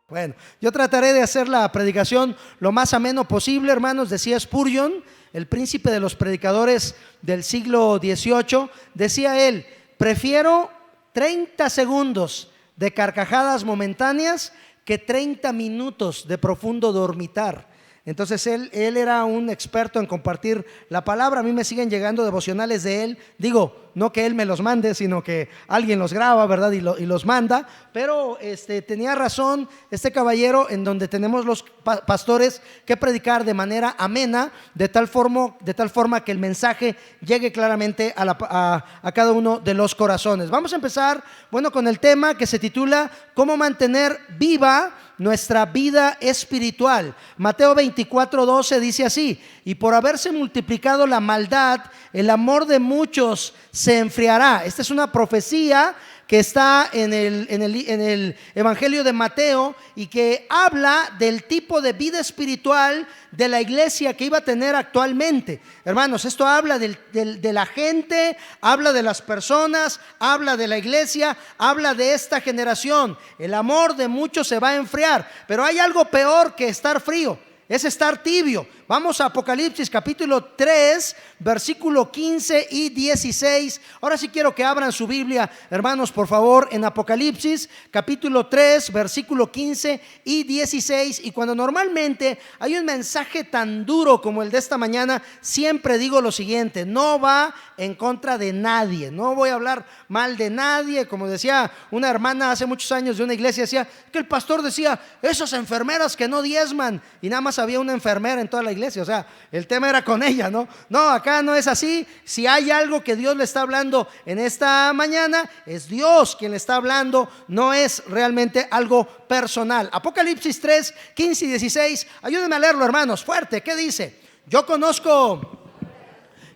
Bueno, yo trataré de hacer la predicación lo más ameno posible, hermanos. Decía Spurgeon, el príncipe de los predicadores del siglo XVIII, decía él: prefiero 30 segundos de carcajadas momentáneas que 30 minutos de profundo dormitar. Entonces él era un experto en compartir la palabra. A mí me siguen llegando devocionales de él. Digo, no que él me los mande, sino que alguien los graba, ¿verdad? Y los manda. Pero tenía razón este caballero, en donde tenemos los pastores que predicar de manera amena, de tal forma que el mensaje llegue claramente a cada uno de los corazones. Vamos a empezar, con el tema que se titula ¿Cómo mantener viva nuestra vida espiritual? Mateo 24:12 dice así: y por haberse multiplicado la maldad, el amor de muchos se enfriará. Esta es una profecía que está en el Evangelio de Mateo, y que habla del tipo de vida espiritual de la iglesia que iba a tener actualmente. Hermanos, esto habla de la gente, habla de las personas, habla de la iglesia, habla de esta generación. El amor de muchos se va a enfriar, pero hay algo peor que estar frío: es estar tibio. Vamos a Apocalipsis capítulo 3, versículo 15 y 16. Ahora sí quiero que abran su Biblia, hermanos, por favor, en Apocalipsis capítulo 3, versículo 15 y 16. Y cuando normalmente hay un mensaje tan duro como el de esta mañana, siempre digo lo siguiente: no va en contra de nadie, no voy a hablar mal de nadie. Como decía una hermana hace muchos años de una iglesia, decía que el pastor decía: esas enfermeras que no diezman, y nada más había una enfermera en toda la iglesia. O sea, el tema era con ella, ¿no? No, acá no es así. Si hay algo que Dios le está hablando en esta mañana, es Dios quien le está hablando, no es realmente algo personal. Apocalipsis 3, 15 y 16. Ayúdenme a leerlo, hermanos, fuerte. ¿Qué dice? Yo conozco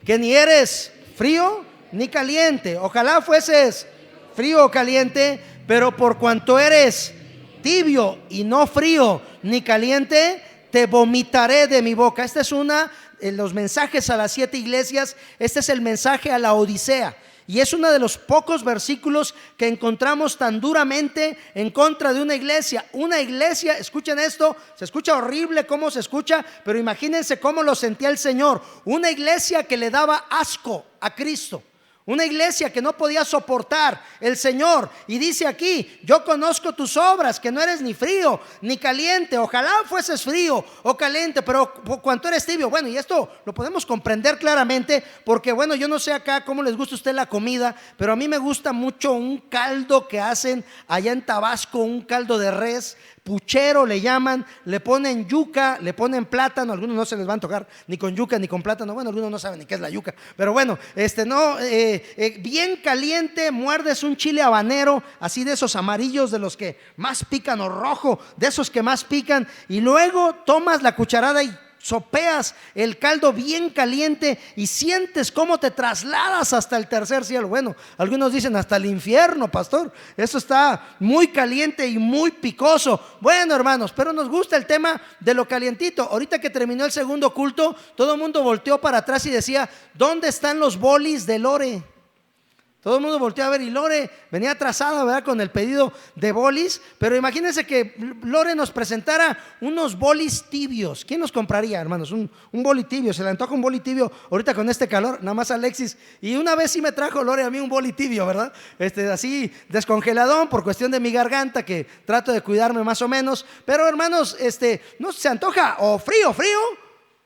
que ni eres frío ni caliente. Ojalá fueses frío o caliente, pero por cuanto eres tibio y no frío ni caliente, te vomitaré de mi boca. Este es los mensajes a las 7 iglesias. Este es el mensaje a la Odisea, y es uno de los pocos versículos que encontramos tan duramente en contra de una iglesia. Una iglesia, escuchen esto, se escucha horrible cómo se escucha, pero imagínense cómo lo sentía el Señor. Una iglesia que le daba asco a Cristo, una iglesia que no podía soportar el Señor. Y dice aquí: yo conozco tus obras, que no eres ni frío ni caliente. Ojalá fueses frío o caliente, pero por cuanto eres tibio. Bueno, y esto lo podemos comprender claramente, porque yo no sé acá cómo les gusta a usted la comida, pero a mí me gusta mucho un caldo que hacen allá en Tabasco, un caldo de res, puchero le llaman. Le ponen yuca, le ponen plátano. Algunos no se les va a antojar ni con yuca ni con plátano. Algunos no saben ni qué es la yuca, pero bien caliente. Muerdes un chile habanero, así de esos amarillos, de los que más pican, o rojo, de esos que más pican, y luego tomas la cucharada y sopeas el caldo bien caliente, y sientes cómo te trasladas hasta el tercer cielo. Algunos dicen hasta el infierno, pastor. Eso está muy caliente y muy picoso. Hermanos, pero nos gusta el tema de lo calientito. Ahorita que terminó el segundo culto, todo el mundo volteó para atrás y decía: ¿dónde están los bolis de Lore? Todo el mundo volteó a ver, y Lore venía atrasada, ¿verdad?, con el pedido de bolis. Pero imagínense que Lore nos presentara unos bolis tibios. ¿Quién nos compraría, hermanos? Un boli tibio. Se le antoja un boli tibio ahorita con este calor. Nada más Alexis. Y una vez sí me trajo Lore a mí un boli tibio, ¿verdad? Así descongeladón, por cuestión de mi garganta, que trato de cuidarme más o menos. Pero hermanos, no se antoja o frío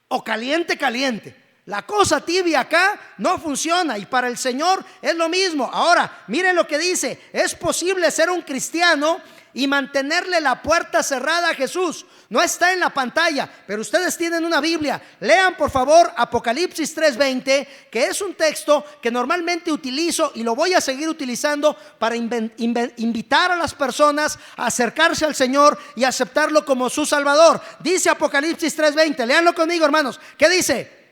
o caliente. La cosa tibia acá no funciona, y para el Señor es lo mismo. Ahora, miren lo que dice: es posible ser un cristiano y mantenerle la puerta cerrada a Jesús. No está en la pantalla, pero ustedes tienen una Biblia. Lean por favor Apocalipsis 3:20, que es un texto que normalmente utilizo y lo voy a seguir utilizando para invitar a las personas a acercarse al Señor y aceptarlo como su Salvador. Dice Apocalipsis 3:20, leanlo conmigo, hermanos. ¿Qué dice?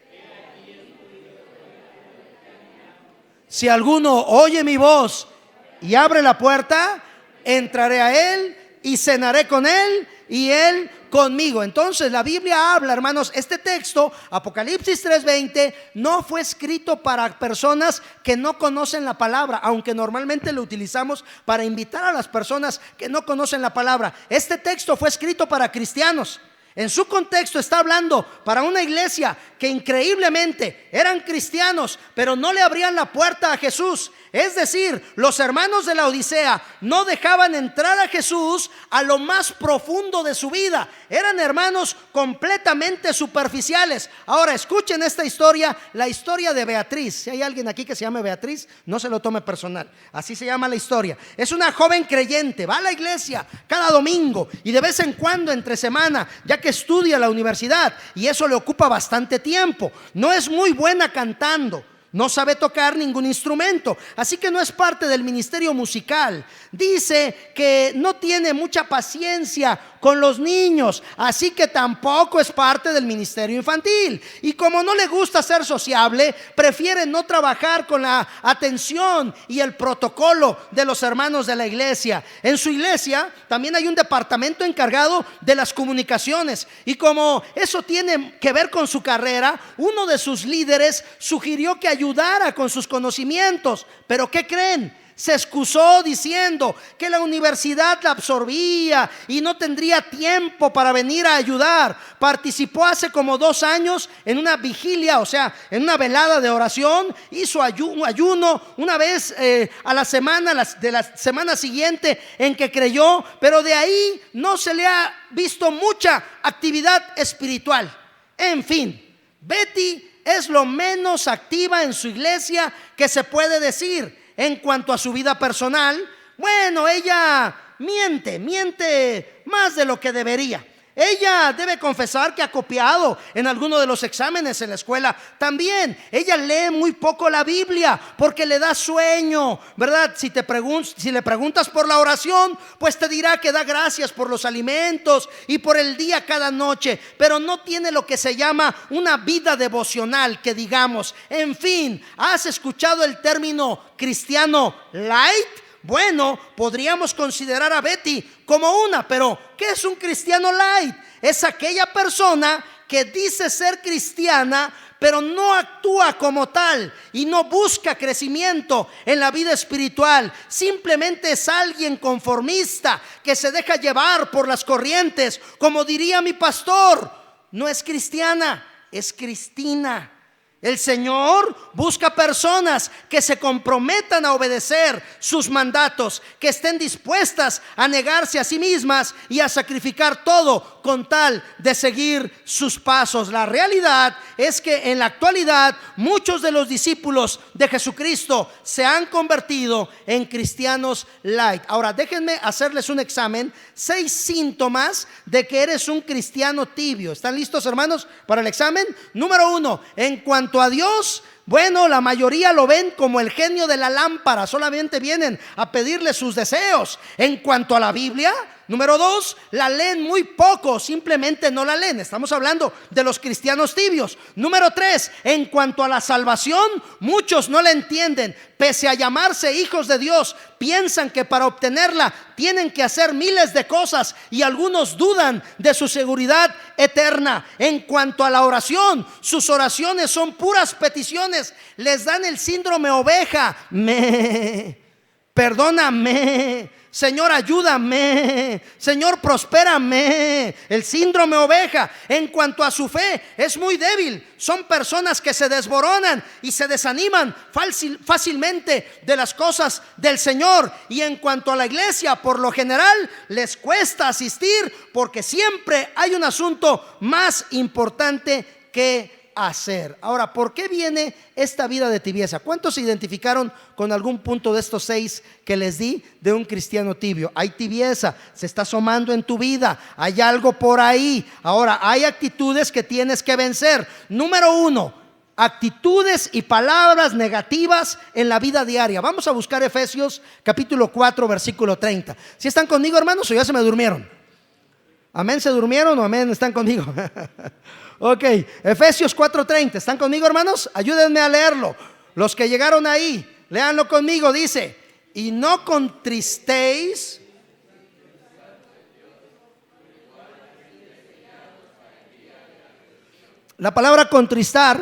Si alguno oye mi voz y abre la puerta, entraré a él y cenaré con él y él conmigo. Entonces la Biblia habla, hermanos, este texto, Apocalipsis 3:20, no fue escrito para personas que no conocen la palabra, aunque normalmente lo utilizamos para invitar a las personas que no conocen la palabra. Este texto fue escrito para cristianos. En su contexto está hablando para una iglesia que increíblemente eran cristianos, pero no le abrían la puerta a Jesús. Es decir, los hermanos de la Odisea no dejaban entrar a Jesús a lo más profundo de su vida. Eran hermanos completamente superficiales. Ahora escuchen esta historia, la historia de Beatriz. Si hay alguien aquí que se llame Beatriz, no se lo tome personal. Así se llama la historia. Es una joven creyente, va a la iglesia cada domingo y de vez en cuando entre semana, ya que estudia la universidad, y eso le ocupa bastante tiempo. No es muy buena cantando, no sabe tocar ningún instrumento, así que no es parte del ministerio musical. Dice que no tiene mucha paciencia con los niños, así que tampoco es parte del ministerio infantil. Y como no le gusta ser sociable, prefiere no trabajar con la atención y el protocolo de los hermanos de la iglesia. En su iglesia también hay un departamento encargado de las comunicaciones, y como eso tiene que ver con su carrera, uno de sus líderes sugirió que ayudara con sus conocimientos. Pero ¿qué creen? Se excusó diciendo que la universidad la absorbía y no tendría tiempo para venir a ayudar. Participó hace como 2 años en una vigilia, o sea, en una velada de oración. Hizo ayuno una vez a la semana, de la semana siguiente en que creyó, pero de ahí no se le ha visto mucha actividad espiritual. En fin, Betty es lo menos activa en su iglesia que se puede decir. En cuanto a su vida personal, bueno, ella miente más de lo que debería. Ella debe confesar que ha copiado en alguno de los exámenes en la escuela. También ella lee muy poco la Biblia porque le da sueño, ¿verdad? Si le preguntas por la oración, pues te dirá que da gracias por los alimentos y por el día cada noche, pero no tiene lo que se llama una vida devocional, que digamos. En fin, ¿has escuchado el término cristiano light? Bueno, podríamos considerar a Betty como una, pero ¿qué es un cristiano light? Es aquella persona que dice ser cristiana, pero no actúa como tal y no busca crecimiento en la vida espiritual. Simplemente es alguien conformista que se deja llevar por las corrientes. Como diría mi pastor, no es cristiana, es cristina. El Señor busca personas que se comprometan a obedecer sus mandatos, que estén dispuestas a negarse a sí mismas y a sacrificar todo con tal de seguir sus pasos. La realidad es que en la actualidad muchos de los discípulos de Jesucristo se han convertido en cristianos light. Ahora déjenme hacerles un examen, 6 síntomas de que eres un cristiano tibio. ¿Están listos, hermanos, para el examen? Número 1, en cuanto a Dios, bueno, la mayoría lo ven como el genio de la lámpara, solamente vienen a pedirle sus deseos. En cuanto a la Biblia, número 2, la leen muy poco, simplemente no la leen. Estamos hablando de los cristianos tibios. Número 3, en cuanto a la salvación, muchos no la entienden. Pese a llamarse hijos de Dios, piensan que para obtenerla tienen que hacer miles de cosas, y algunos dudan de su seguridad eterna. En cuanto a la oración, sus oraciones son puras peticiones. Les dan el síndrome oveja. Perdóname, Señor, ayúdame, Señor, prospérame. El síndrome oveja. En cuanto a su fe, es muy débil. Son personas que se desboronan y se desaniman fácilmente de las cosas del Señor. Y en cuanto a la iglesia, por lo general les cuesta asistir porque siempre hay un asunto más importante que hacer. Ahora, ¿por qué viene esta vida de tibieza? ¿Cuántos se identificaron con algún punto de estos 6 que les di de un cristiano tibio? Hay tibieza, se está asomando en tu vida, hay algo por ahí. Ahora, hay actitudes que tienes que vencer. Número 1, actitudes y palabras negativas en la vida diaria. Vamos a buscar Efesios capítulo 4 versículo 30. ¿Si están conmigo, hermanos, o ya se me durmieron? ¿Amén? ¿Se durmieron o amén? ¿Están conmigo? Ok, Efesios 4:30, ¿están conmigo, hermanos? Ayúdenme a leerlo. Los que llegaron ahí, léanlo conmigo. Dice: y no contristéis La palabra contristar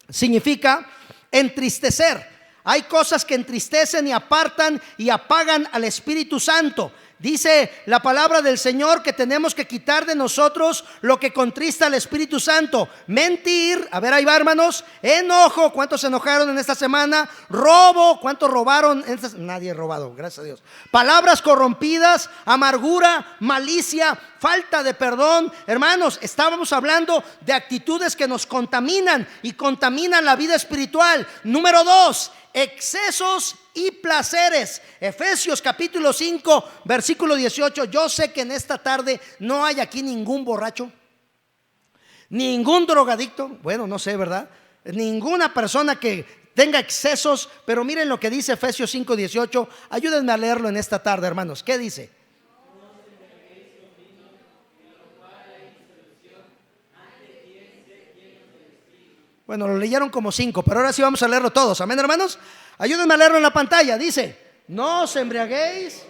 significa entristecer. Hay cosas que entristecen y apartan y apagan al Espíritu Santo. Dice la palabra del Señor que tenemos que quitar de nosotros lo que contrista al Espíritu Santo. Mentir, a ver, ahí va, hermanos. Enojo, ¿cuántos se enojaron en esta semana? Robo, ¿cuántos robaron? Nadie ha robado, gracias a Dios. Palabras corrompidas, amargura, malicia, falta de perdón. Hermanos, estábamos hablando de actitudes que nos contaminan y contaminan la vida espiritual. Número 2, excesos y placeres. Efesios capítulo 5 versículo 18. Yo sé que en esta tarde no hay aquí ningún borracho, ningún drogadicto, bueno, no sé, ¿verdad? Ninguna persona que tenga excesos, pero miren lo que dice Efesios 5, 18. Ayúdenme a leerlo en esta tarde, hermanos. ¿Qué dice? Bueno, lo leyeron como 5, pero ahora sí vamos a leerlo todos. Amén, hermanos. Ayúdenme a leerlo en la pantalla. Dice: no os embriaguéis,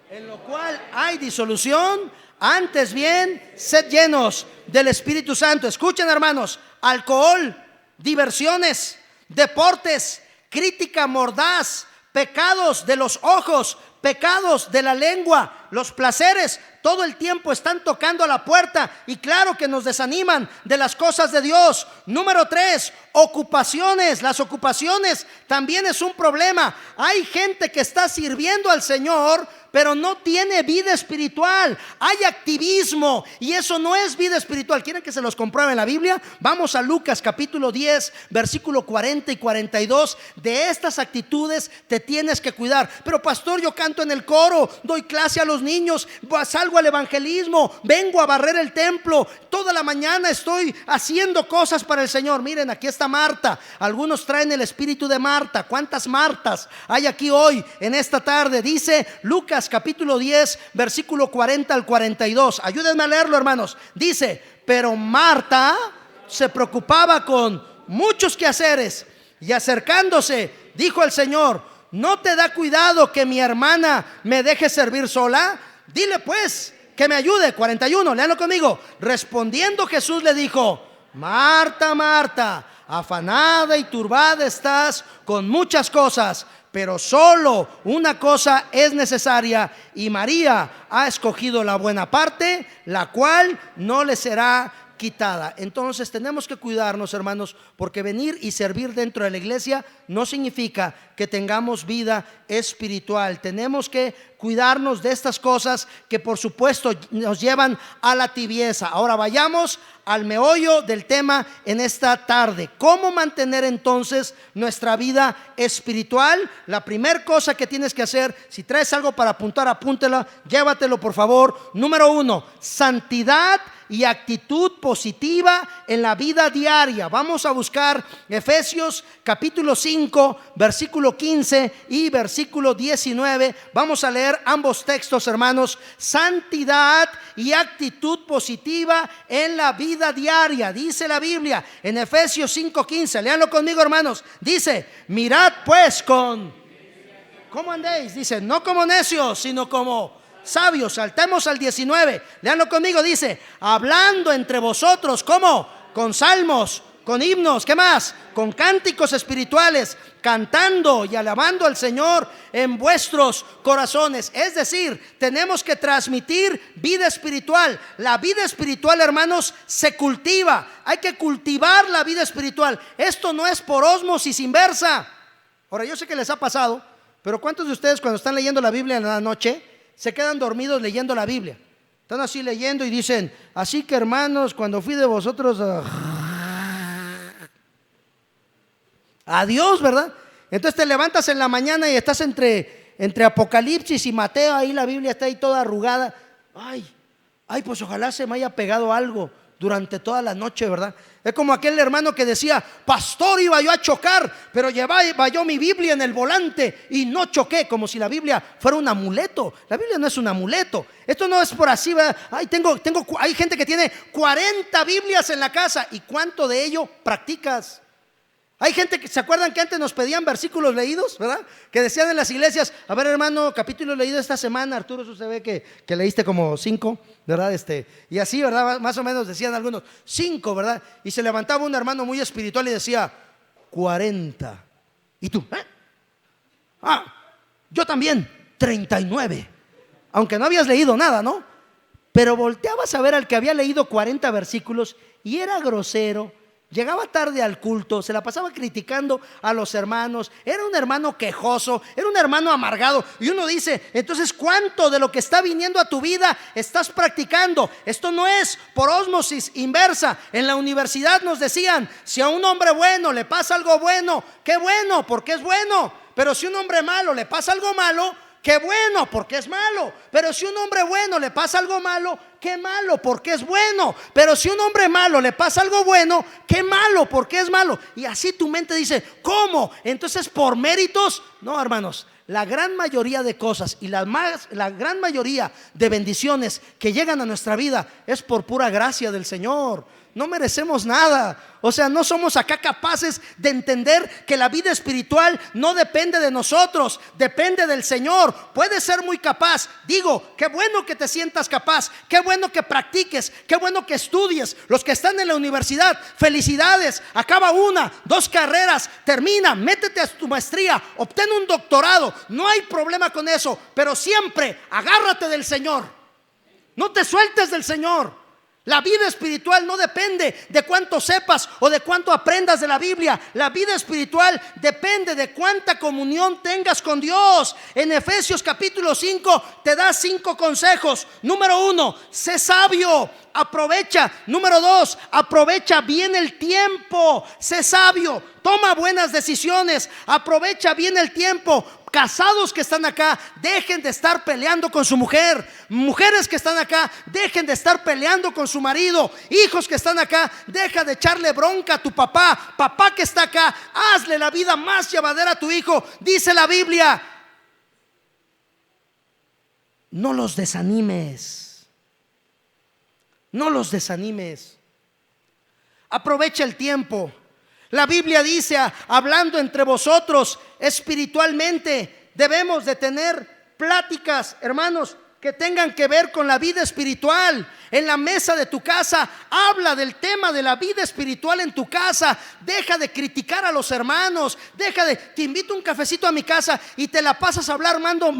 en lo cual hay disolución, antes bien sed llenos del Espíritu Santo. Escuchen, hermanos: alcohol, diversiones, deportes, crítica mordaz, pecados de los ojos, pecados de la lengua, los placeres, todo el tiempo están tocando a la puerta y claro que nos desaniman de las cosas de Dios. Número 3, ocupaciones. Las ocupaciones también es un problema. Hay gente que está sirviendo al Señor, pero no tiene vida espiritual. Hay activismo y eso no es vida espiritual. ¿Quieren que se los compruebe en la Biblia? Vamos a Lucas capítulo 10 versículo 40 y 42. De estas actitudes te tienes que cuidar. Pero pastor, yo canto en el coro, doy clase a los niños, salgo al evangelismo, vengo a barrer el templo, toda la mañana estoy haciendo cosas para el Señor. Miren, aquí está Marta. Algunos traen el espíritu de Marta. ¿Cuántas Martas hay aquí hoy en esta tarde? Dice Lucas capítulo 10 versículo 40 al 42. Ayúdenme a leerlo, hermanos. Dice: pero Marta se preocupaba con muchos quehaceres y acercándose dijo al Señor: ¿no te da cuidado que mi hermana me deje servir sola? Dile pues que me ayude. 41, léanlo conmigo. Respondiendo Jesús le dijo: Marta, Marta, afanada y turbada estás con muchas cosas, pero solo una cosa es necesaria, y María ha escogido la buena parte, la cual no le será quitada. Entonces tenemos que cuidarnos, hermanos, porque venir y servir dentro de la iglesia no significa que tengamos vida espiritual. Tenemos que cuidarnos de estas cosas que por supuesto nos llevan a la tibieza. Ahora vayamos al meollo del tema en esta tarde. ¿Cómo mantener entonces nuestra vida espiritual? La primera cosa que tienes que hacer, si traes algo para apuntar, apúntela, llévatelo por favor. Número 1, santidad y actitud positiva en la vida diaria. Vamos a buscar Efesios capítulo 5 versículo 15 y versículo 19. Vamos a leer ambos textos, hermanos. Santidad y actitud positiva en la vida diaria. Dice la Biblia en Efesios 5:15. Léanlo conmigo, hermanos. Dice: mirad pues ¿cómo andéis? Dice: no como necios, sino como sabios. Saltemos al 19. Leanlo conmigo. Dice: hablando entre vosotros, ¿cómo? Con salmos, con himnos, ¿qué más? Con cánticos espirituales, cantando y alabando al Señor en vuestros corazones. Es decir, tenemos que transmitir vida espiritual. La vida espiritual, hermanos, se cultiva. Hay que cultivar la vida espiritual. Esto no es por ósmosis inversa. Ahora, yo sé que les ha pasado, pero ¿cuántos de ustedes cuando están leyendo la Biblia en la noche se quedan dormidos leyendo la Biblia? Están así leyendo y dicen: así que, hermanos, cuando fui de vosotros a Dios, ¿verdad? Entonces te levantas en la mañana y estás entre Apocalipsis y Mateo. Ahí la Biblia está ahí toda arrugada. Ay, pues ojalá se me haya pegado algo durante toda la noche, ¿verdad? Es como aquel hermano que decía: pastor, iba yo a chocar, pero llevaba yo mi Biblia en el volante y no choqué. Como si la Biblia fuera un amuleto. La Biblia no es un amuleto. Esto no es por así, ¿verdad? Hay gente que tiene 40 Biblias en la casa. ¿Y cuánto de ello practicas? Hay gente que se acuerdan que antes nos pedían versículos leídos, ¿verdad? Que decían en las iglesias, a ver hermano, capítulo leído esta semana. Arturo, eso se ve que leíste como 5, ¿verdad? Y así, ¿verdad? Más o menos decían algunos 5, ¿verdad? Y se levantaba un hermano muy espiritual y decía 40. ¿Y tú? Yo también 39. Aunque no habías leído nada, ¿no? Pero volteabas a ver al que había leído 40 versículos y era grosero. Llegaba tarde al culto, se la pasaba criticando a los hermanos, era un hermano quejoso, era un hermano amargado. Y uno dice, entonces, ¿cuánto de lo que está viniendo a tu vida estás practicando? Esto no es por ósmosis inversa. En la universidad nos decían, si a un hombre bueno le pasa algo bueno, qué bueno, porque es bueno. Pero si a un hombre malo le pasa algo malo, qué bueno, porque es malo. Pero si a un hombre bueno le pasa algo malo, qué malo, porque es bueno. Pero si a un hombre malo le pasa algo bueno, qué malo, porque es malo. Y así tu mente dice, ¿cómo? Entonces, ¿por méritos? No, hermanos. La gran mayoría de cosas y la gran mayoría de bendiciones que llegan a nuestra vida es por pura gracia del Señor. No merecemos nada. O sea, no somos acá capaces de entender que la vida espiritual no depende de nosotros, depende del Señor. Puedes ser muy capaz. Digo, qué bueno que te sientas capaz, qué bueno que practiques, qué bueno que estudies. Los que están en la universidad, felicidades. Acaba 1, 2 carreras, termina, métete a tu maestría, obtén un doctorado. No hay problema con eso, pero siempre agárrate del Señor. No te sueltes del Señor. La vida espiritual no depende de cuánto sepas o de cuánto aprendas de la Biblia. La vida espiritual depende de cuánta comunión tengas con Dios. En Efesios capítulo 5 te da 5 consejos. Número 1, sé sabio, aprovecha. Número 2, aprovecha bien el tiempo. Sé sabio, toma buenas decisiones, aprovecha bien el tiempo. Casados que están acá, dejen de estar peleando con su mujer. Mujeres que están acá, dejen de estar peleando con su marido. Hijos que están acá, deja de echarle bronca a tu papá. Papá que está acá, hazle la vida más llevadera a tu hijo. Dice la Biblia, no los desanimes. No los desanimes. Aprovecha el tiempo. La Biblia dice, hablando entre vosotros espiritualmente, debemos de tener pláticas, hermanos, que tengan que ver con la vida espiritual. En la mesa de tu casa, habla del tema de la vida espiritual en tu casa. Deja de criticar a los hermanos. Te invito un cafecito a mi casa y te la pasas hablando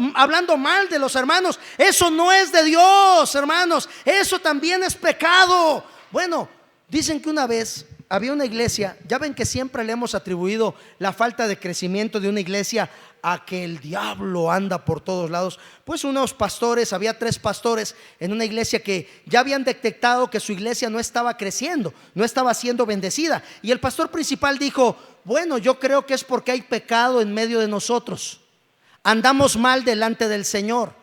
mal de los hermanos. Eso no es de Dios, hermanos. Eso también es pecado. Bueno, dicen que una vez había una iglesia. Ya ven que siempre le hemos atribuido la falta de crecimiento de una iglesia a que el diablo anda por todos lados. Pues unos pastores, había 3 pastores en una iglesia que ya habían detectado que su iglesia no estaba creciendo, no estaba siendo bendecida. Y el pastor principal dijo, bueno, yo creo que es porque hay pecado en medio de nosotros. Andamos mal delante del Señor.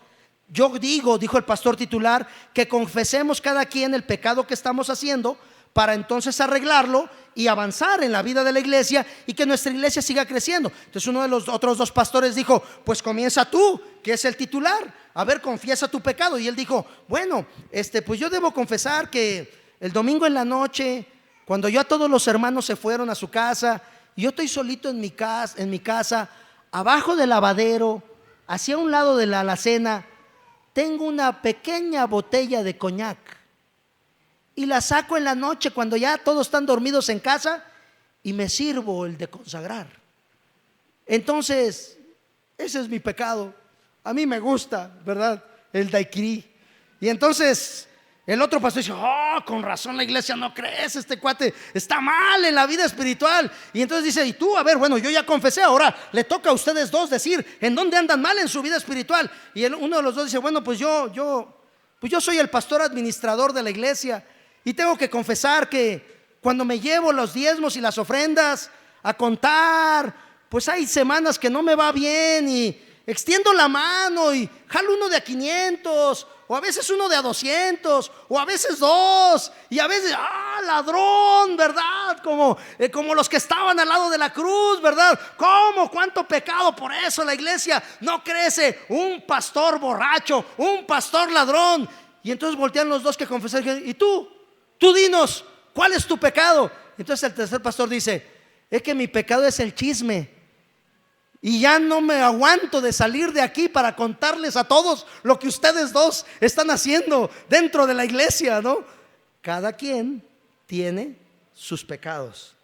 Yo dijo el pastor titular, que confesemos cada quien el pecado que estamos haciendo, para entonces arreglarlo y avanzar en la vida de la iglesia y que nuestra iglesia siga creciendo. Entonces uno de los otros 2 pastores dijo, pues comienza tú, que es el titular, a ver, confiesa tu pecado. Y él dijo, bueno, pues yo debo confesar que el domingo en la noche, cuando ya todos los hermanos se fueron a su casa y yo estoy solito en mi casa, abajo del lavadero, hacia un lado de la alacena, tengo una pequeña botella de coñac. Y la saco en la noche cuando ya todos están dormidos en casa y me sirvo el de consagrar. Entonces, ese es mi pecado. A mí me gusta, ¿verdad? El daiquiri. Y entonces el otro pastor dice, con razón la iglesia no crece, este cuate está mal en la vida espiritual. Y entonces dice, y tú, a ver, bueno, yo ya confesé, ahora le toca a ustedes 2 decir en dónde andan mal en su vida espiritual. Y uno de los 2 dice, bueno, pues yo soy el pastor administrador de la iglesia. Y tengo que confesar que cuando me llevo los diezmos y las ofrendas a contar, pues hay semanas que no me va bien y extiendo la mano y jalo uno de a 500, o a veces uno de a 200, o a veces 2, y a veces, ladrón, ¿verdad? Como los que estaban al lado de la cruz, ¿verdad? ¿Cómo? ¿Cuánto pecado? Por eso la iglesia no crece. Un pastor borracho, un pastor ladrón. Y entonces voltean los 2 que confesaron, ¿y tú? Tú dinos, ¿cuál es tu pecado? Entonces el tercer pastor dice, Es que mi pecado es el chisme. Y ya no me aguanto de salir de aquí para contarles a todos lo que ustedes dos están haciendo dentro de la iglesia, ¿no? Cada quien tiene sus pecados.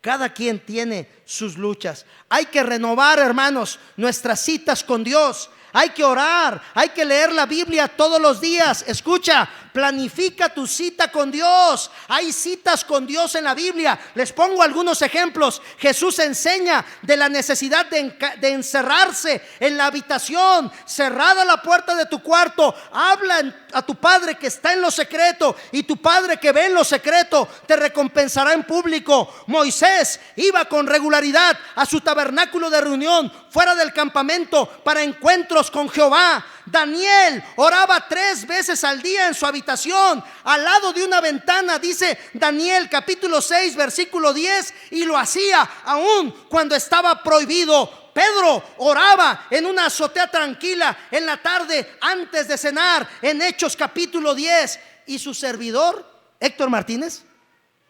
Cada quien tiene sus luchas. Hay que renovar, hermanos, nuestras citas con Dios. Hay que orar, hay que leer la Biblia todos los días. Escucha, planifica tu cita con Dios. Hay citas con Dios en la Biblia. Les pongo algunos ejemplos. Jesús enseña de la necesidad de encerrarse en la habitación, cerrada la puerta de tu cuarto. Habla a tu Padre que está en lo secreto, y tu Padre que ve en lo secreto te recompensará en público. Moisés iba con regularidad a su tabernáculo de reunión fuera del campamento para encuentros con Jehová. Daniel oraba 3 veces al día en su habitación, al lado de una ventana, dice Daniel capítulo 6 versículo 10, y lo hacía aún cuando estaba prohibido. Pedro oraba en una azotea tranquila en la tarde antes de cenar, en Hechos capítulo 10. Y su servidor, Héctor Martínez,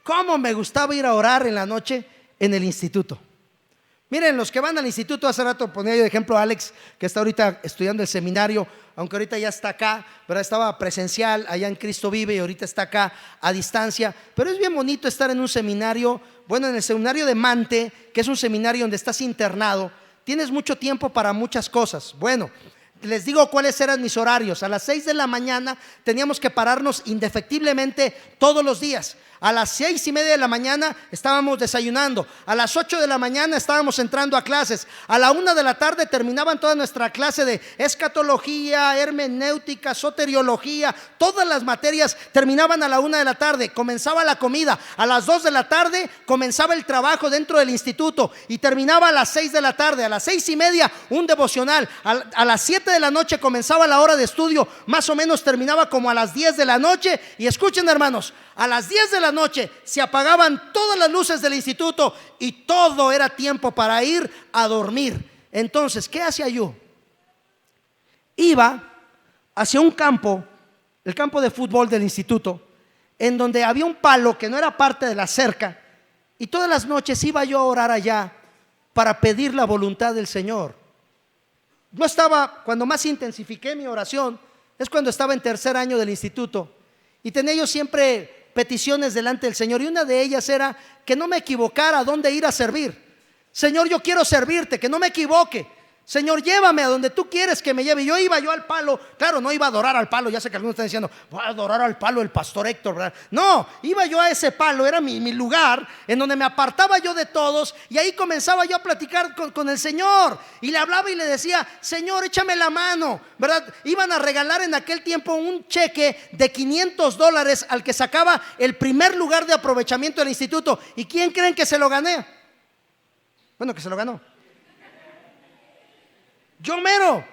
cómo me gustaba ir a orar en la noche en el instituto. Miren, los que van al instituto, hace rato ponía yo de ejemplo a Alex, que está ahorita estudiando el seminario, aunque ahorita ya está acá, pero estaba presencial allá en Cristo Vive y ahorita está acá a distancia. Pero es bien bonito estar en un seminario, bueno, en el seminario de Mante, que es un seminario donde estás internado. Tienes mucho tiempo para muchas cosas. Bueno, les digo cuáles eran mis horarios. A las 6 de la mañana teníamos que pararnos indefectiblemente todos los días. A las 6:30 de la mañana estábamos desayunando. A las 8 de la mañana estábamos entrando a clases. A la 1 de la tarde terminaban toda nuestra clase de escatología, hermenéutica, soteriología. Todas las materias terminaban a la 1 de la tarde. Comenzaba la comida. A las 2 de la tarde comenzaba el trabajo dentro del instituto y terminaba a las 6 de la tarde. A las 6:30 un devocional. A las 7 de la noche comenzaba la hora de estudio. Más o menos terminaba como a las 10 de la noche. Y escuchen, hermanos, a las 10 de la noche se apagaban todas las luces del instituto y todo era tiempo para ir a dormir. Entonces, ¿qué hacía yo? Iba hacia un campo, el campo de fútbol del instituto, en donde había un palo que no era parte de la cerca, y todas las noches iba yo a orar allá para pedir la voluntad del Señor. No estaba, cuando más intensifiqué mi oración, es cuando estaba en 3er año del instituto, y tenía yo siempre peticiones delante del Señor, y una de ellas era que no me equivocara a dónde ir a servir. Señor, yo quiero servirte, que no me equivoque. Señor, llévame a donde tú quieres que me lleve. Yo iba al palo, claro, no iba a adorar al palo. Ya sé que algunos están diciendo, voy a adorar al palo el pastor Héctor, ¿verdad? No, iba yo a ese palo, era mi lugar en donde me apartaba yo de todos, y ahí comenzaba yo a platicar con el Señor, y le hablaba y le decía, Señor, échame la mano, ¿verdad? Iban a regalar en aquel tiempo un cheque de $500 al que sacaba el primer lugar de aprovechamiento del instituto. ¿Y quién creen que se lo gané? Bueno, que se lo ganó yo mero.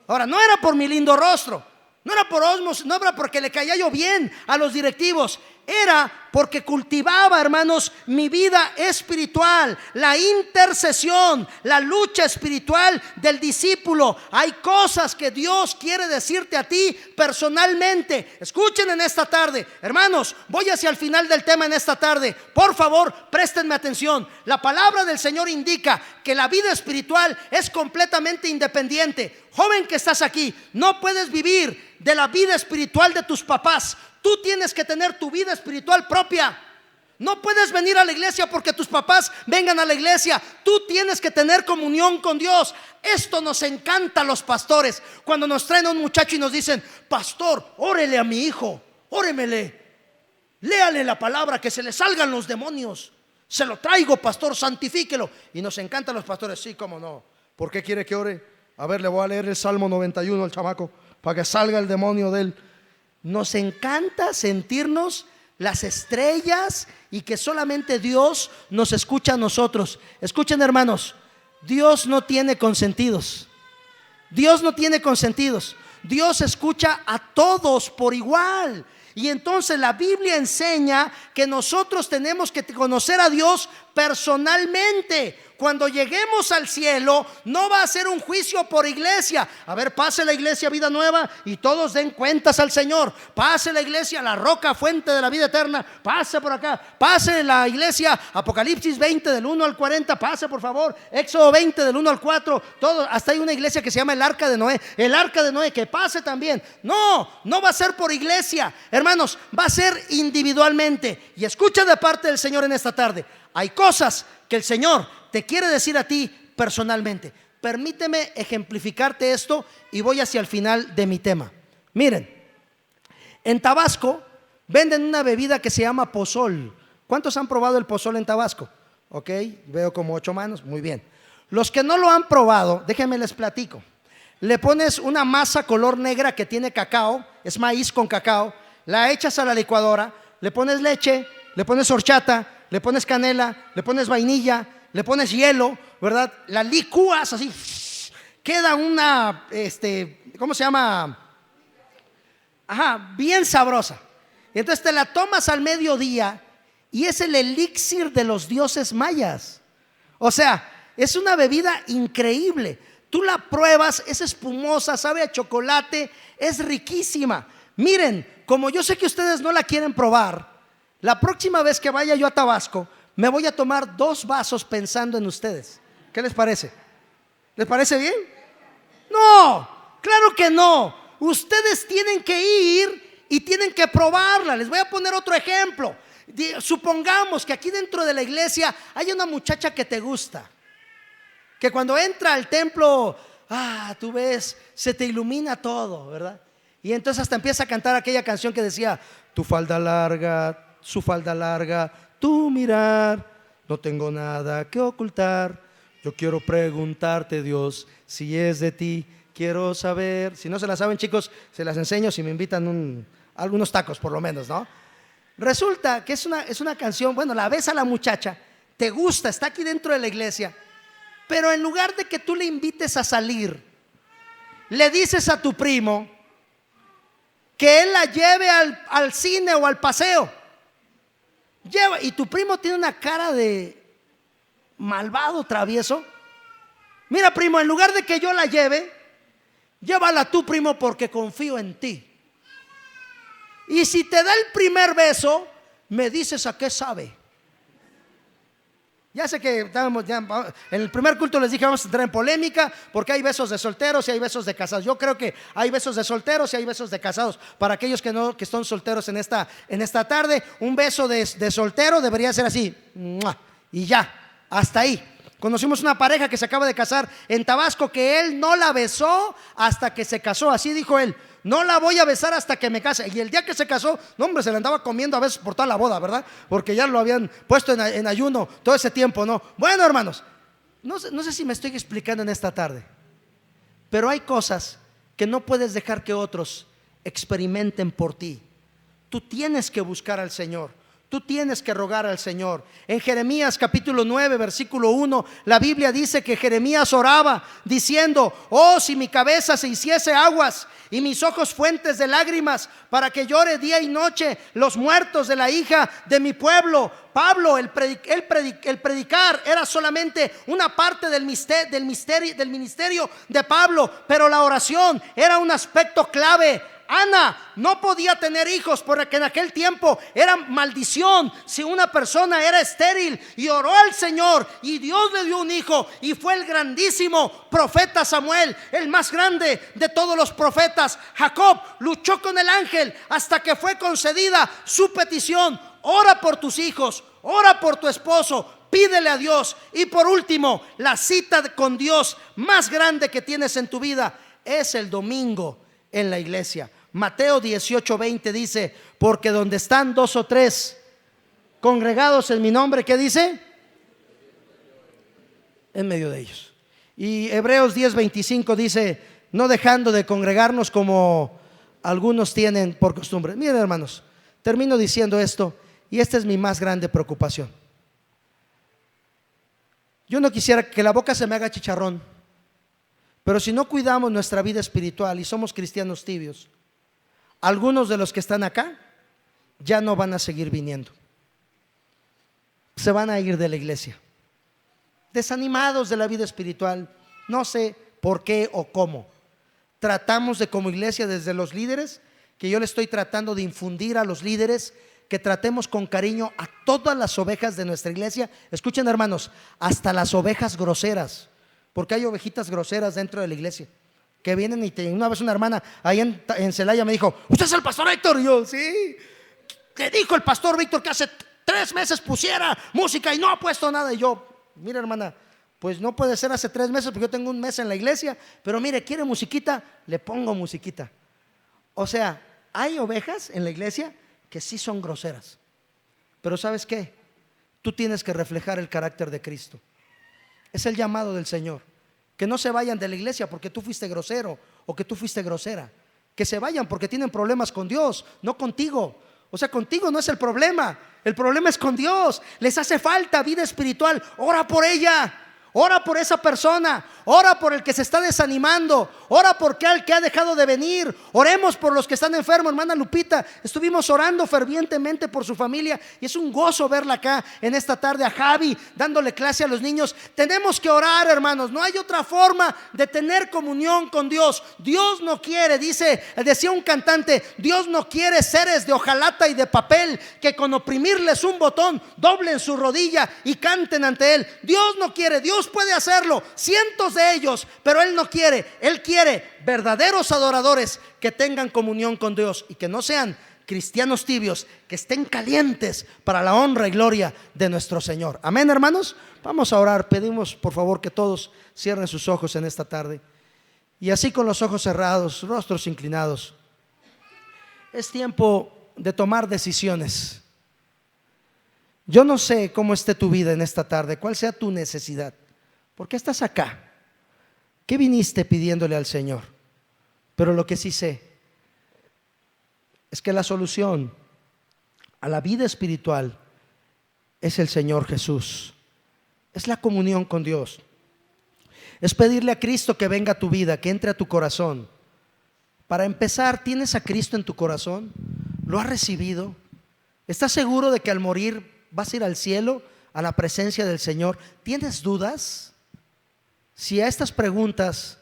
Ahora, no era por mi lindo rostro, no era por osmos, no era porque le caía yo bien a los directivos. Era porque cultivaba, hermanos, mi vida espiritual, la intercesión, la lucha espiritual del discípulo. Hay cosas que Dios quiere decirte a ti personalmente. Escuchen en esta tarde, hermanos, voy hacia el final del tema en esta tarde. Por favor, préstenme atención. La palabra del Señor indica que la vida espiritual es completamente independiente. Joven que estás aquí, no puedes vivir de la vida espiritual de tus papás. Tú tienes que tener tu vida espiritual propia. No puedes venir a la iglesia porque tus papás vengan a la iglesia. Tú tienes que tener comunión con Dios. Esto nos encanta a los pastores, cuando nos traen a un muchacho y nos dicen, pastor, órele a mi hijo, óremele, léale la palabra, que se le salgan los demonios. Se lo traigo, pastor, santifíquelo. Y nos encantan los pastores. Sí, cómo no. ¿Por qué quiere que ore? A ver, le voy a leer el Salmo 91 al chamaco para que salga el demonio de él. Nos encanta sentirnos las estrellas y que solamente Dios nos escucha a nosotros. Escuchen, hermanos, Dios no tiene consentidos. Dios no tiene consentidos. Dios escucha a todos por igual. Y entonces la Biblia enseña que nosotros tenemos que conocer a Dios personalmente. Cuando lleguemos al cielo, no va a ser un juicio por iglesia. A ver, pase la iglesia Vida Nueva y todos den cuentas al Señor. Pase la iglesia La Roca, Fuente de la Vida Eterna. Pase por acá. Pase la iglesia Apocalipsis 20 del 1 al 40. Pase por favor. Éxodo 20 del 1 al 4. Todo. Hasta hay una iglesia que se llama el Arca de Noé. El Arca de Noé, que pase también. No, no va a ser por iglesia, hermanos, va a ser individualmente. Y escucha de parte del Señor en esta tarde. Hay cosas que el Señor te quiere decir a ti personalmente. Permíteme ejemplificarte esto y voy hacia el final de mi tema. Miren, en Tabasco venden una bebida que se llama pozol. ¿Cuántos han probado el pozol en Tabasco? Ok, veo como 8 manos, muy bien. Los que no lo han probado, déjenme les platico. Le pones una masa color negra que tiene cacao, es maíz con cacao, la echas a la licuadora, le pones leche, le pones horchata, le pones canela, le pones vainilla, le pones hielo, ¿verdad? La licúas así, queda una, ¿cómo se llama? Ajá, bien sabrosa. Y entonces te la tomas al mediodía y es el elixir de los dioses mayas. O sea, es una bebida increíble. Tú la pruebas, es espumosa, sabe a chocolate, es riquísima. Miren, como yo sé que ustedes no la quieren probar, la próxima vez que vaya yo a Tabasco, me voy a tomar 2 vasos pensando en ustedes. ¿Qué les parece? ¿Les parece bien? No, claro que no. Ustedes tienen que ir y tienen que probarla. Les voy a poner otro ejemplo. Supongamos que aquí dentro de la iglesia hay una muchacha que te gusta, que cuando entra al templo, tú ves, se te ilumina todo, ¿verdad? Y entonces hasta empieza a cantar aquella canción que decía: tu falda larga, su falda larga, tu mirar, no tengo nada que ocultar. Yo quiero preguntarte, Dios, si es de ti, quiero saber. Si no se la saben, chicos, se las enseño si me invitan algunos tacos por lo menos, ¿no? Resulta que es una canción, bueno, la ves a la muchacha, te gusta, está aquí dentro de la iglesia, pero en lugar de que tú le invites a salir, le dices a tu primo que él la lleve al cine o al paseo. Y tu primo tiene una cara de malvado, travieso. Mira, primo, en lugar de que yo la lleve, llévala tú, primo, porque confío en ti. Y si te da el primer beso, me dices a qué sabe. Ya sé que en el primer culto les dije vamos a entrar en polémica porque hay besos de solteros y hay besos de casados. Yo creo que hay besos de solteros y hay besos de casados. Para aquellos que están solteros en esta tarde, un beso de soltero debería ser así, y ya, hasta ahí. Conocimos una pareja que se acaba de casar en Tabasco, que él no la besó hasta que se casó. Así dijo él: no la voy a besar hasta que me case. Y el día que se casó, no hombre, se la andaba comiendo a veces por toda la boda, ¿verdad? Porque ya lo habían puesto en ayuno todo ese tiempo, ¿no? Bueno, hermanos, no sé si me estoy explicando en esta tarde, pero hay cosas que no puedes dejar que otros experimenten por ti. Tú tienes que buscar al Señor. Tú tienes que rogar al Señor. En Jeremías capítulo 9 versículo 1, la Biblia dice que Jeremías oraba diciendo: oh, si mi cabeza se hiciese aguas y mis ojos fuentes de lágrimas, para que llore día y noche los muertos de la hija de mi pueblo. Pablo, el predicar era solamente una parte del ministerio de Pablo, pero la oración era un aspecto clave. Ana no podía tener hijos porque en aquel tiempo era maldición si una persona era estéril, y oró al Señor y Dios le dio un hijo, y fue el grandísimo profeta Samuel, el más grande de todos los profetas. Jacob luchó con el ángel hasta que fue concedida su petición. Ora por tus hijos, ora por tu esposo, pídele a Dios. Y por último, la cita con Dios más grande que tienes en tu vida es el domingo en la iglesia. Mateo 18:20 dice: porque donde están 2 o 3 congregados en mi nombre, ¿qué dice? En medio de ellos. Y Hebreos 10:25 dice: no dejando de congregarnos como algunos tienen por costumbre. Miren, hermanos, termino diciendo esto, y esta es mi más grande preocupación. Yo no quisiera que la boca se me haga chicharrón, pero si no cuidamos nuestra vida espiritual y somos cristianos tibios, algunos de los que están acá ya no van a seguir viniendo. se van a ir de la iglesia, desanimados de la vida espiritual. No sé por qué o cómo. Tratamos de, como iglesia, desde los líderes, que yo le estoy tratando de infundir a los líderes, que tratemos con cariño a todas las ovejas de nuestra iglesia. Escuchen, hermanos, hasta las ovejas groseras, porque hay ovejitas groseras dentro de la iglesia que vienen y una vez una hermana ahí en Celaya me dijo: ¿usted es el pastor Héctor? Y yo: sí. ¿Qué dijo el pastor Víctor que hace 3 meses pusiera música y no ha puesto nada? Y yo: mira, hermana, pues no puede ser hace 3 meses porque yo tengo un mes en la iglesia, pero mire, ¿quiere musiquita? Le pongo musiquita. O sea, hay ovejas en la iglesia que sí son groseras, pero ¿sabes qué? Tú tienes que reflejar el carácter de Cristo. Es el llamado del Señor. Que no se vayan de la iglesia porque tú fuiste grosero o que tú fuiste grosera. Que se vayan porque tienen problemas con Dios, no contigo. O sea, contigo no es el problema es con Dios. Les hace falta vida espiritual, ora por ella. Ora por esa persona, ora por el que se está desanimando, ora por el que ha dejado de venir. Oremos por los que están enfermos. Hermana Lupita, estuvimos orando fervientemente por su familia y es un gozo verla acá en esta tarde. A Javi dándole clase a los niños. Tenemos que orar, hermanos, no hay otra forma de tener comunión con Dios. Dios no quiere, decía un cantante, Dios no quiere seres de hojalata y de papel que con oprimirles un botón doblen su rodilla y canten ante Él. Dios no quiere. Dios puede hacerlo, cientos de ellos, pero Él no quiere. Él quiere verdaderos adoradores que tengan comunión con Dios y que no sean cristianos tibios, que estén calientes para la honra y gloria de nuestro Señor. Amén, hermanos. Vamos a orar. Pedimos por favor que todos cierren sus ojos en esta tarde y así, con los ojos cerrados, rostros inclinados, es tiempo de tomar decisiones. Yo no sé cómo esté tu vida en esta tarde, cuál sea tu necesidad. ¿Por qué estás acá? ¿Qué viniste pidiéndole al Señor? Pero lo que sí sé es que la solución a la vida espiritual es el Señor Jesús. Es la comunión con Dios. Es pedirle a Cristo que venga a tu vida, que entre a tu corazón. Para empezar, ¿tienes a Cristo en tu corazón? ¿Lo has recibido? ¿Estás seguro de que al morir vas a ir al cielo, a la presencia del Señor? ¿Tienes dudas? Si a estas preguntas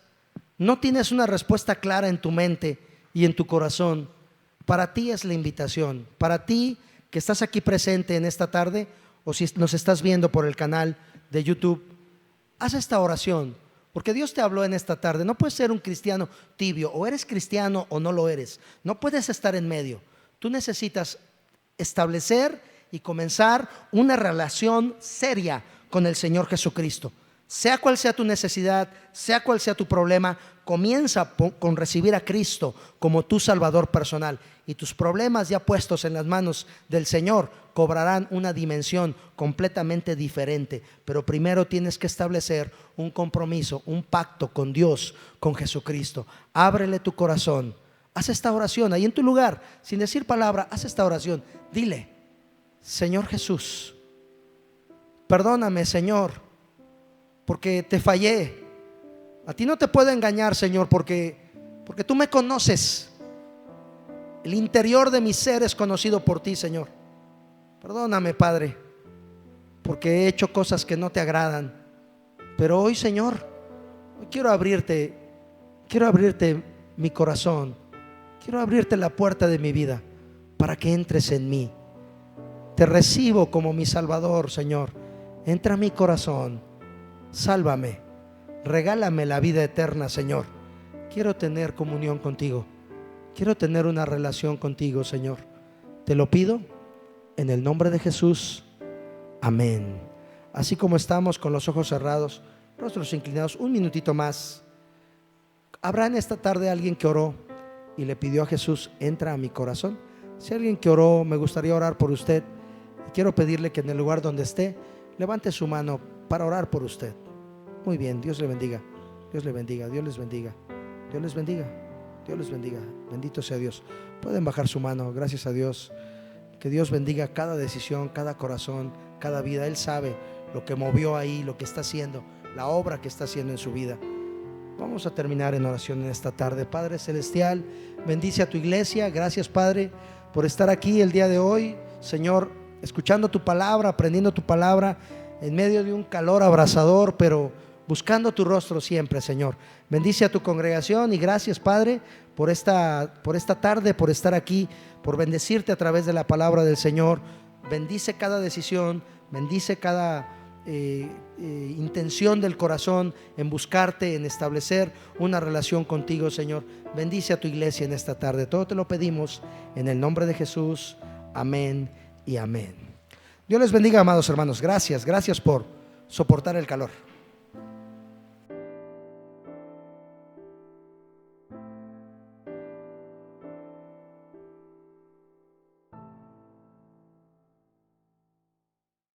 no tienes una respuesta clara en tu mente y en tu corazón, para ti es la invitación. Para ti que estás aquí presente en esta tarde, o si nos estás viendo por el canal de YouTube, haz esta oración, porque Dios te habló en esta tarde. No puedes ser un cristiano tibio, o eres cristiano o no lo eres. No puedes estar en medio. Tú necesitas establecer y comenzar una relación seria con el Señor Jesucristo. Sea cual sea tu necesidad, sea cual sea tu problema, comienza con recibir a Cristo como tu Salvador personal, y tus problemas ya puestos en las manos del Señor cobrarán una dimensión completamente diferente. Pero primero tienes que establecer un compromiso, un pacto con Dios, con Jesucristo. Ábrele tu corazón, haz esta oración ahí en tu lugar, sin decir palabra. Haz esta oración, dile: Señor Jesús, perdóname, Señor, porque te fallé. A ti no te puedo engañar, Señor, porque tú me conoces. El interior de mi ser es conocido por ti, Señor. Perdóname, Padre, porque he hecho cosas que no te agradan. Pero hoy, Señor, hoy quiero abrirte mi corazón. Quiero abrirte la puerta de mi vida para que entres en mí. Te recibo como mi Salvador, Señor. Entra a mi corazón, sálvame, regálame la vida eterna, Señor. Quiero tener comunión contigo, quiero tener una relación contigo, Señor. Te lo pido en el nombre de Jesús, amén. Así como estamos con los ojos cerrados, rostros inclinados, un minutito más. ¿Habrá en esta tarde alguien que oró y le pidió a Jesús: entra a mi corazón? Si alguien que oró, me gustaría orar por usted. Quiero pedirle que en el lugar donde esté, levante su mano para orar por usted. Muy bien, Dios le bendiga. Dios le bendiga, Dios les bendiga. Dios les bendiga, Dios les bendiga. Bendito sea Dios. Pueden bajar su mano, gracias a Dios. Que Dios bendiga cada decisión, cada corazón, cada vida. Él sabe lo que movió ahí, lo que está haciendo, la obra que está haciendo en su vida. Vamos a terminar en oración en esta tarde. Padre Celestial, bendice a tu iglesia. Gracias, Padre, por estar aquí el día de hoy. Señor, escuchando tu palabra, aprendiendo tu palabra en medio de un calor abrasador, pero buscando tu rostro siempre, Señor. Bendice a tu congregación y gracias, Padre, por esta tarde, por estar aquí, por bendecirte a través de la palabra del Señor. Bendice cada decisión, bendice cada intención del corazón en buscarte, en establecer una relación contigo, Señor. Bendice a tu iglesia en esta tarde. Todo te lo pedimos en el nombre de Jesús. Amén y amén. Dios les bendiga, amados hermanos. Gracias por soportar el calor.